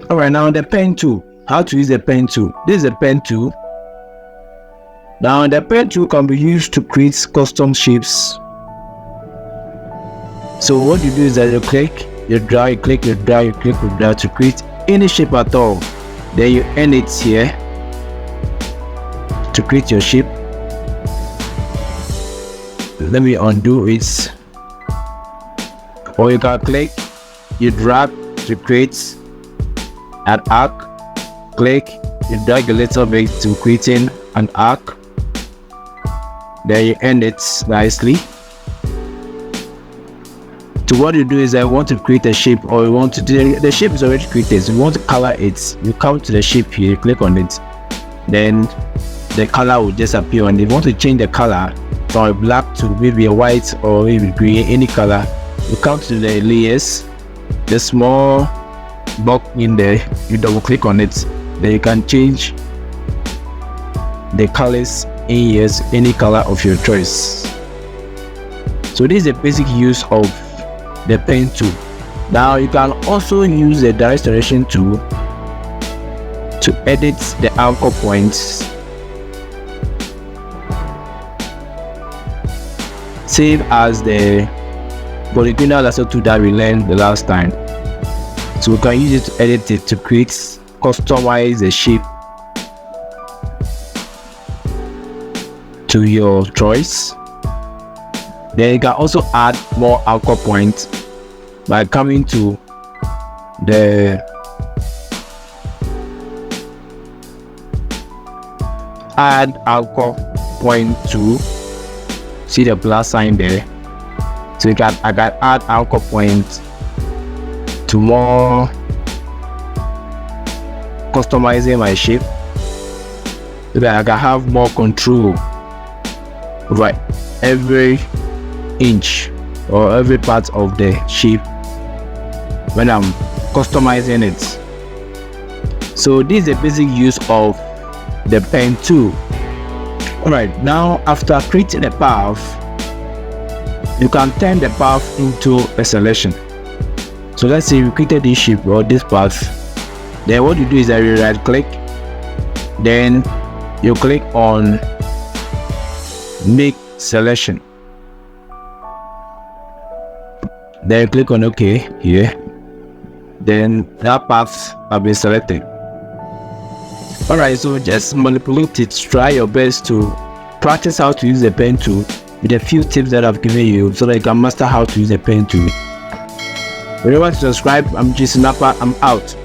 All right, now the pen tool. How to use the pen tool? This is a pen tool. Now the pen tool can be used to create custom shapes. So what you do is that you click, you drag, you click, you drag, you click, you drag to create any shape at all. Then you end it here to create your shape. Let me undo it. Or you can click, you drag to create an arc. Click, you drag a little bit to creating an arc. Then you end it nicely. So what you do is I want to create a shape, or you want to do the shape is already created. So you want to color it. You come to the shape here, you click on it. Then the color will just appear. And if you want to change the color from a black to maybe a white or maybe green, any color, you come to the layers, the small box in there, you double click on it. Then you can change the colors in here, any color of your choice. So this is the basic use of the pen tool. Now you can also use the direct selection tool to edit the anchor points, same as the polygonal lasso tool that we learned the last time. So we can use it to edit it, to create, customize the shape to your choice. Then you can also add more anchor points by coming to the add anchor point tool. See the plus sign there. So I can add anchor points to more customizing my shape, so that I can have more control over every inch or every part of the shape when I'm customizing it. So this is the basic use of the pen tool. Alright, now after creating a path, you can turn the path into a selection. So let's say you created this shape or this path. Then what you do is that you right click, then you click on make selection. Then you click on OK here. Then that path will be selected. Alright, so just manipulate it. Try your best to practice how to use the pen tool with a few tips that I've given you, so that you can master how to use the pen tool. Remember to subscribe. I'm Jason Napa. I'm out.